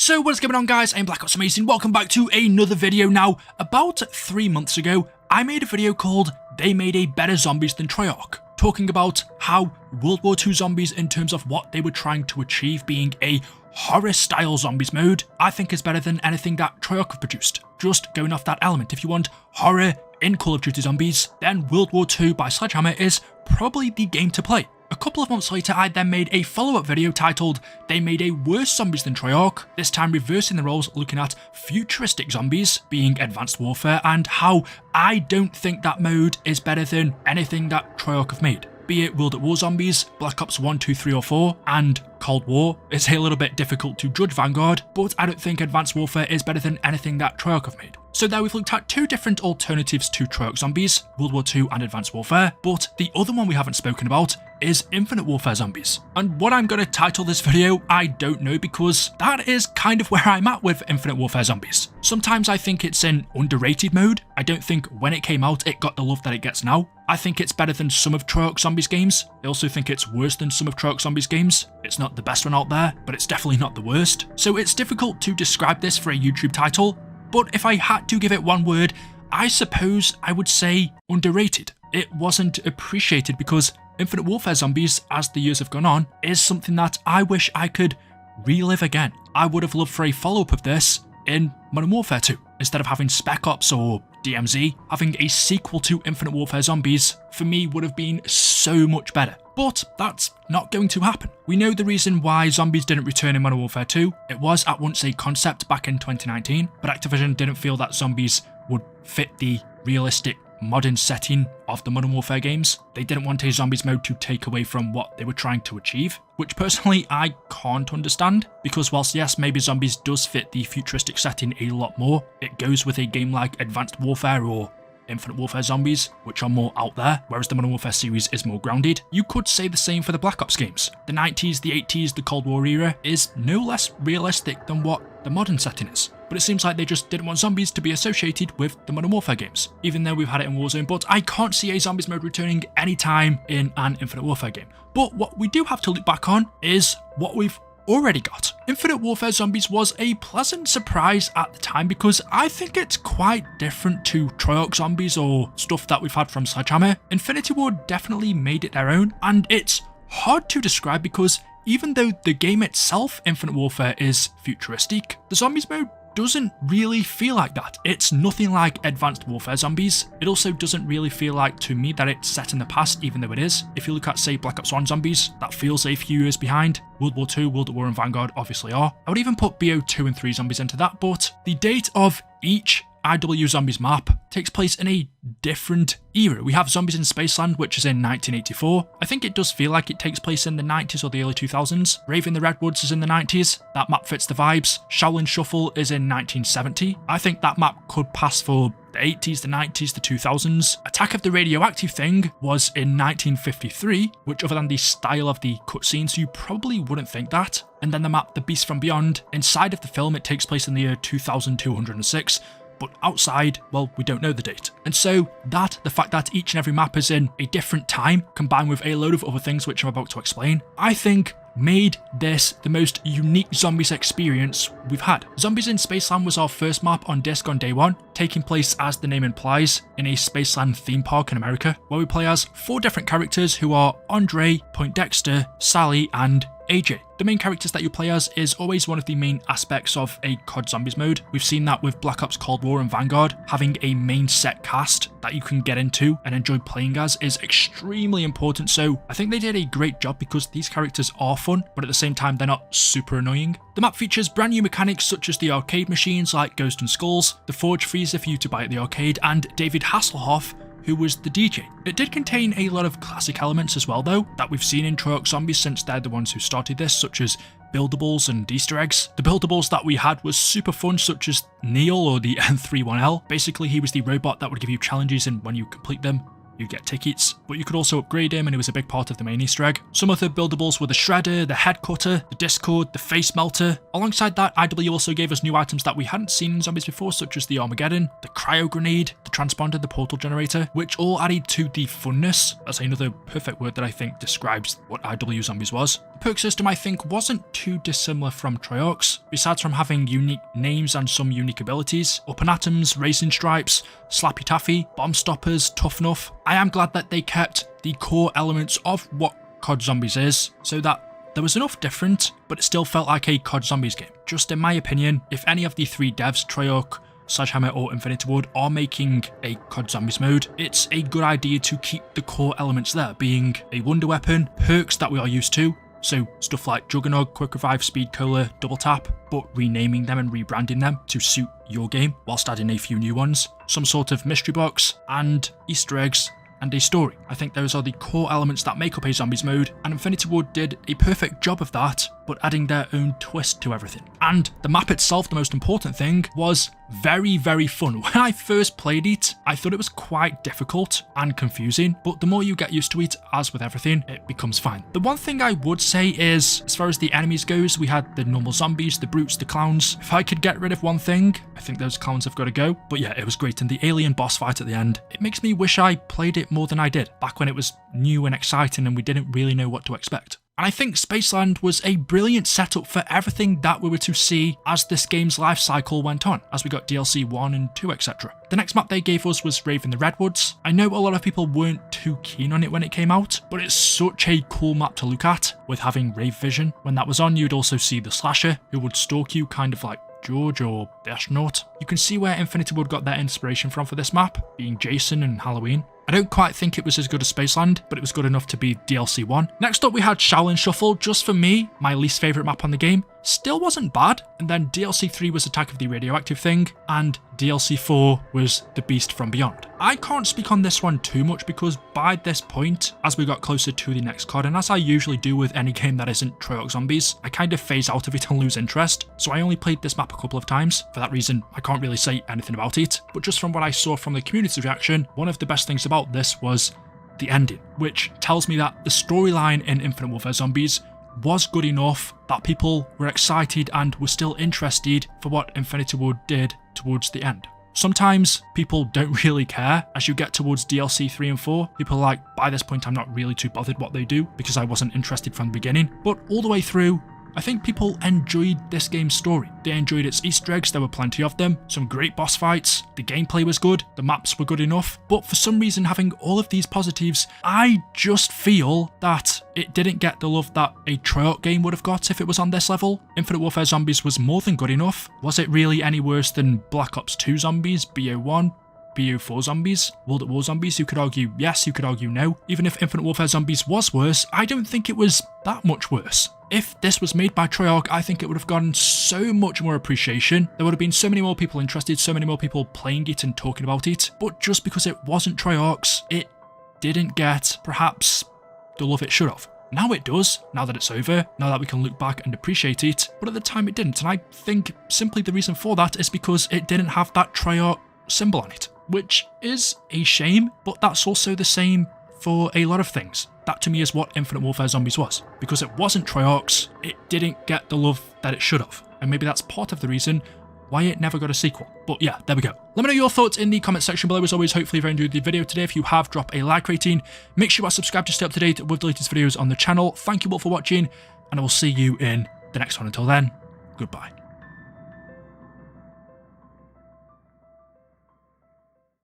So what is going on, guys? I'm Black Ops Amazing. Welcome back to another video. Now, about 3 months ago, I made a video called They Made a Better Zombies Than Treyarch, talking about how World War II zombies, in terms of what they were trying to achieve, being a horror-style zombies mode, I think is better than anything that Treyarch have produced. Just going off that element, if you want horror in Call of Duty Zombies, then World War II by Sledgehammer is probably the game to play. A couple of months later, I then made a follow-up video titled They Made a Worse Zombies Than Treyarch, this time reversing the roles, looking at futuristic zombies being Advanced Warfare and how I don't think that mode is better than anything that Treyarch have made. Be it World at War Zombies, Black Ops 1, 2, 3 or 4, and Cold War. It's a little bit difficult to judge Vanguard, but I don't think Advanced Warfare is better than anything that Treyarch have made. So there we've looked at two different alternatives to Treyarch Zombies, World War II and Advanced Warfare, but the other one we haven't spoken about is Infinite Warfare Zombies. And what I'm going to title this video, I don't know, because that is kind of where I'm at with Infinite Warfare Zombies. Sometimes I think it's an underrated mode. I don't think when it came out it got the love that it gets now. I think it's better than some of Treyarch Zombies games. I also think it's worse than some of Treyarch Zombies games. It's not the best one out there, but it's definitely not the worst. So it's difficult to describe this for a YouTube title, but if I had to give it one word, I suppose I would say underrated. It wasn't appreciated because Infinite Warfare Zombies, as the years have gone on, is something that I wish I could relive again. I would have loved for a follow-up of this in Modern Warfare 2. Instead of having Spec Ops or DMZ, having a sequel to Infinite Warfare Zombies, for me, would have been so much better. But that's not going to happen. We know the reason why zombies didn't return in Modern Warfare 2. It was at once a concept back in 2019, but Activision didn't feel that zombies would fit the realistic modern setting of the Modern Warfare games. They didn't want a zombies mode to take away from what they were trying to achieve, which personally I can't understand, because whilst yes, maybe zombies does fit the futuristic setting a lot more, it goes with a game like Advanced Warfare or Infinite Warfare Zombies, which are more out there, whereas the Modern Warfare series is more grounded. You could say the same for the Black Ops games. The 90s, the 80s, the Cold War era is no less realistic than what the modern setting is. But it seems like they just didn't want zombies to be associated with the Modern Warfare games, even though we've had it in Warzone, but I can't see a zombies mode returning anytime in an Infinite Warfare game. But what we do have to look back on is what we've already got. Infinite Warfare Zombies was a pleasant surprise at the time because I think it's quite different to Treyarch Zombies or stuff that we've had from Sledgehammer. Infinity Ward definitely made it their own, and it's hard to describe because even though the game itself, Infinite Warfare, is futuristic, the zombies mode doesn't really feel like that. It's nothing like Advanced Warfare Zombies. It also doesn't really feel like, to me, that it's set in the past, even though it is. If you look at, say, Black Ops 1 Zombies, that feels a few years behind. World War II, World at War and Vanguard obviously are. I would even put BO2 and 3 Zombies into that, but the date of each IW Zombies map takes place in a different era. We have Zombies in Spaceland, which is in 1984. I think it does feel like it takes place in the 90s or the early 2000s. Rave in the Redwoods is in the 90s. That map fits the vibes. Shaolin Shuffle is in 1970. I think that map could pass for the 80s, the 90s, the 2000s. Attack of the Radioactive Thing was in 1953, which other than the style of the cutscenes, you probably wouldn't think that. And then the map The Beast from Beyond, inside of the film, it takes place in the year 2206. But outside, well, we don't know the date. And so the fact that each and every map is in a different time, combined with a load of other things which I'm about to explain, I think made this the most unique zombies experience we've had. Zombies in Spaceland was our first map on disc on day one, taking place, as the name implies, in a Spaceland theme park in America, where we play as 4 different characters who are Andre, Poindexter, Sally, and AJ. The main characters that you play as is always one of the main aspects of a COD Zombies mode. We've seen that with Black Ops Cold War and Vanguard. Having a main set cast that you can get into and enjoy playing as is extremely important, so I think they did a great job because these characters are fun, but at the same time they're not super annoying. The map features brand new mechanics such as the arcade machines like Ghost and Skulls, the Forge freezer for you to buy at the arcade, and David Hasselhoff, who was the DJ. It did contain a lot of classic elements as well though, that we've seen in Treyarch Zombies since they're the ones who started this, such as buildables and Easter eggs. The buildables that we had was super fun, such as Neil or the N31L. Basically, he was the robot that would give you challenges and when you complete them, you'd get tickets, but you could also upgrade him and it was a big part of the main Easter egg. Some other buildables were the Shredder, the Head Cutter, the Discord, the Face Melter. Alongside that, IW also gave us new items that we hadn't seen in Zombies before, such as the Armageddon, the Cryo Grenade, the Transponder, the Portal Generator, which all added to the funness. That's another perfect word that I think describes what IW Zombies was. The perk system I think wasn't too dissimilar from Treyarch's, besides from having unique names and some unique abilities. Up and Atoms, Racing Stripes, Slappy Taffy, Bomb Stoppers, Tough Enough. I am glad that they kept the core elements of what COD Zombies is, so that there was enough different, but it still felt like a COD Zombies game. Just in my opinion, if any of the three devs, Treyarch, Sledgehammer or Infinity Ward, are making a COD Zombies mode, it's a good idea to keep the core elements there, being a wonder weapon, perks that we are used to, so stuff like Juggernog, Quick Revive, Speed Cola, Double Tap, but renaming them and rebranding them to suit your game, whilst adding a few new ones, some sort of mystery box, and Easter eggs, and a story. I think those are the core elements that make up a Zombies mode, and Infinity Ward did a perfect job of that, but adding their own twist to everything. And the map itself, the most important thing, was very, very fun. When I first played it, I thought it was quite difficult and confusing, but the more you get used to it, as with everything, it becomes fine. The one thing I would say is, as far as the enemies goes, we had the normal zombies, the brutes, the clowns. If I could get rid of one thing, I think those clowns have got to go. But yeah, it was great, and the alien boss fight at the end, it makes me wish I played it more than I did, back when it was new and exciting and we didn't really know what to expect. And I think Spaceland was a brilliant setup for everything that we were to see as this game's life cycle went on, as we got DLC 1 and 2, etc. The next map they gave us was Rave in the Redwoods. I know a lot of people weren't too keen on it when it came out, but it's such a cool map to look at, with having Rave Vision. When that was on, you'd also see the Slasher, who would stalk you kind of like George or the Astronaut. You can see where Infinity Ward got their inspiration from for this map, being Jason and Halloween. I don't quite think it was as good as Spaceland, but it was good enough to be DLC 1. Next up we had Shaolin Shuffle, just for me, my least favourite map on the game. Still wasn't bad, and then DLC 3 was Attack of the Radioactive Thing, and DLC 4 was The Beast from Beyond. I can't speak on this one too much because by this point, as we got closer to the next COD, and as I usually do with any game that isn't Treyarch Zombies, I kind of phase out of it and lose interest, so I only played this map a couple of times. For that reason, I can't really say anything about it, but just from what I saw from the community's reaction, one of the best things about this was the ending, which tells me that the storyline in Infinite Warfare Zombies was good enough that people were excited and were still interested for what Infinity Ward did towards the end. Sometimes people don't really care as you get towards DLC 3 and 4. People are like, by this point I'm not really too bothered what they do because I wasn't interested from the beginning. But all the way through, I think people enjoyed this game's story. They enjoyed its Easter eggs, there were plenty of them, some great boss fights, the gameplay was good, the maps were good enough, but for some reason having all of these positives, I just feel that it didn't get the love that a Treyarch game would have got if it was on this level. Infinite Warfare Zombies was more than good enough. Was it really any worse than Black Ops 2 Zombies, BO1, BO4 Zombies, World at War Zombies? You could argue yes, you could argue no. Even if Infinite Warfare Zombies was worse, I don't think it was that much worse. If this was made by Treyarch, I think it would have gotten so much more appreciation. There would have been so many more people interested, so many more people playing it and talking about it. But just because it wasn't Treyarch's, it didn't get, perhaps, the love it should have. Now it does, now that it's over, now that we can look back and appreciate it, but at the time it didn't, and I think simply the reason for that is because it didn't have that Treyarch symbol on it, which is a shame, but that's also the same for a lot of things. That to me is what Infinite Warfare Zombies was. Because it wasn't Treyarch's, it didn't get the love that it should have. And maybe that's part of the reason why it never got a sequel. But yeah, there we go. Let me know your thoughts in the comment section below. As always, hopefully if you enjoyed the video today, if you have, drop a like rating. Make sure you are subscribed to stay up to date with the latest videos on the channel. Thank you all for watching, and I will see you in the next one. Until then, goodbye.